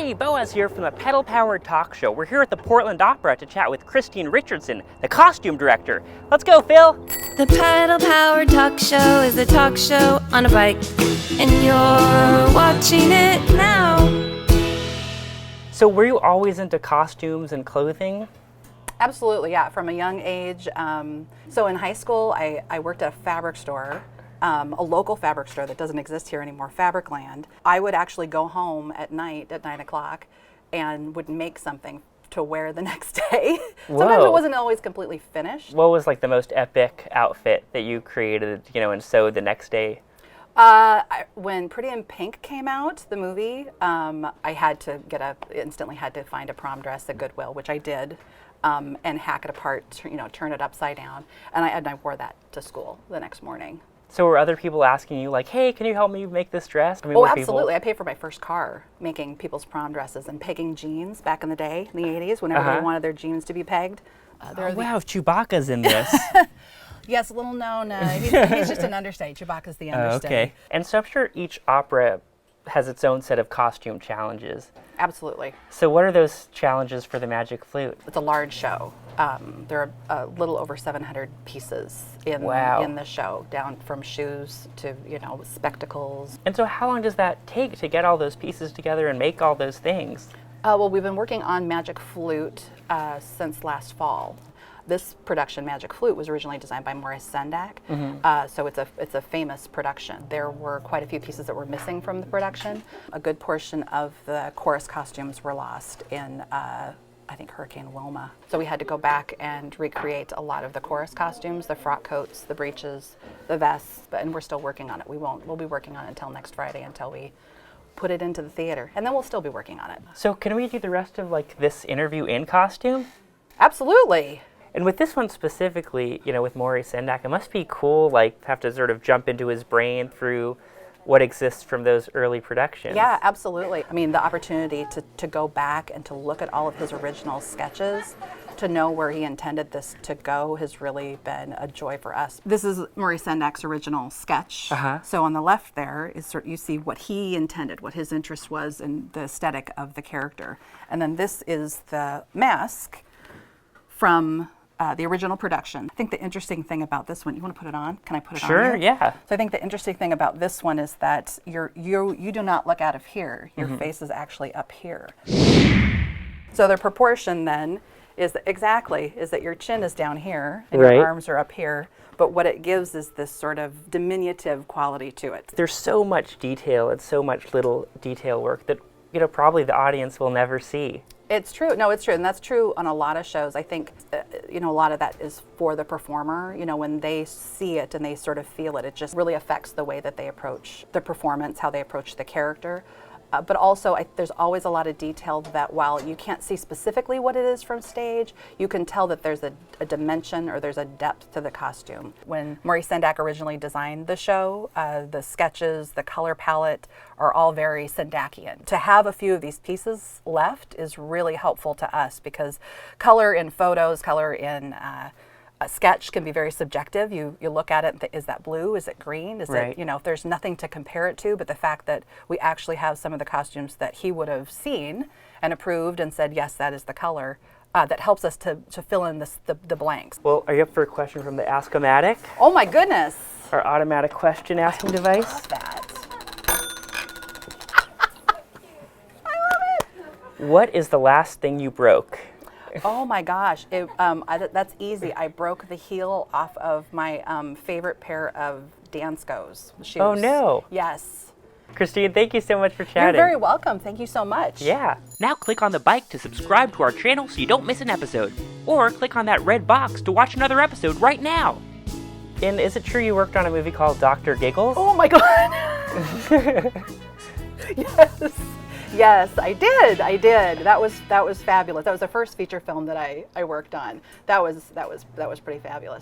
Hey, Boaz here from the Pedal Powered Talk Show. We're here at the Portland Opera to chat with Christine Richardson, the costume director. Let's go, Phil! The Pedal Powered Talk Show is a talk show on a bike, and you're watching it now. So were you always into costumes and clothing? Absolutely, yeah, from a young age. So in high school, I worked at a fabric store, a local fabric store that doesn't exist here anymore, Fabricland. I would actually go home at night at 9 o'clock and would make something to wear the next day. Sometimes it wasn't always completely finished. What was like the most epic outfit that you created, and sewed the next day? When Pretty in Pink came out, the movie, I instantly had to find a prom dress at Goodwill, which I did, and hack it apart, turn it upside down, and I wore that to school the next morning. So were other people asking you like, hey, can you help me make this dress? Oh, absolutely. I paid for my first car making people's prom dresses and pegging jeans back in the day, in the 80s, when everybody wanted their jeans to be pegged. Wow, Chewbacca's in this. Yes, a little known. He's just an understudy. Chewbacca's the understudy. Okay. And so I'm sure each opera has its own set of costume challenges. Absolutely. So what are those challenges for the Magic Flute? It's a large show. There are a little over 700 pieces in the show, down from shoes to spectacles. And so how long does that take to get all those pieces together and make all those things? Well, we've been working on Magic Flute since last fall. This production, Magic Flute, was originally designed by Maurice Sendak, so it's a famous production. There were quite a few pieces that were missing from the production. A good portion of the chorus costumes were lost in, I think, Hurricane Wilma. So we had to go back and recreate a lot of the chorus costumes, the frock coats, the breeches, the vests, and we're still working on it. We'll be working on it until next Friday, until we put it into the theater, and then we'll still be working on it. So can we do the rest of this interview in costume? Absolutely. And with this one specifically, with Maurice Sendak, it must be cool, have to sort of jump into his brain through what exists from those early productions. Yeah, absolutely. I mean, the opportunity to go back and to look at all of his original sketches, to know where he intended this to go, has really been a joy for us. This is Maurice Sendak's original sketch. So on the left there is you see what he intended, what his interest was in the aesthetic of the character. And then this is the mask from the original production. I think the interesting thing about this one, you want to put it on? Can I put it on? Sure, yeah. So I think the interesting thing about this one is that you do not look out of here. Your face is actually up here. So the proportion then is that your chin is down here and your arms are up here. But what it gives is this sort of diminutive quality to it. There's so much detail and so much little detail work that probably the audience will never see. It's true. No, it's true. And that's true on a lot of shows. I think, a lot of that is for the performer. When they see it and they sort of feel it, it just really affects the way that they approach the performance, how they approach the character. But also, there's always a lot of detail that while you can't see specifically what it is from stage, you can tell that there's a dimension or there's a depth to the costume. When Maurice Sendak originally designed the show, the sketches, the color palette are all very Sendakian. To have a few of these pieces left is really helpful to us, because color in photos, color in a sketch can be very subjective. You look at it, is that blue? Is it green? Is it, there's nothing to compare it to, but the fact that we actually have some of the costumes that he would have seen and approved and said, yes, that is the color, that helps us to fill in the blanks. Well, are you up for a question from the Ask-O-Matic? Oh my goodness. Our automatic question asking device? I love that. I love it. What is the last thing you broke? Oh my gosh, that's easy. I broke the heel off of my favorite pair of Dansko's shoes. Oh no. Yes. Christine, thank you so much for chatting. You're very welcome. Thank you so much. Yeah. Now click on the bike to subscribe to our channel so you don't miss an episode. Or click on that red box to watch another episode right now. And is it true you worked on a movie called Dr. Giggles? Oh my God. Yes. Yes, I did. That was fabulous. That was the first feature film that I worked on. That was pretty fabulous.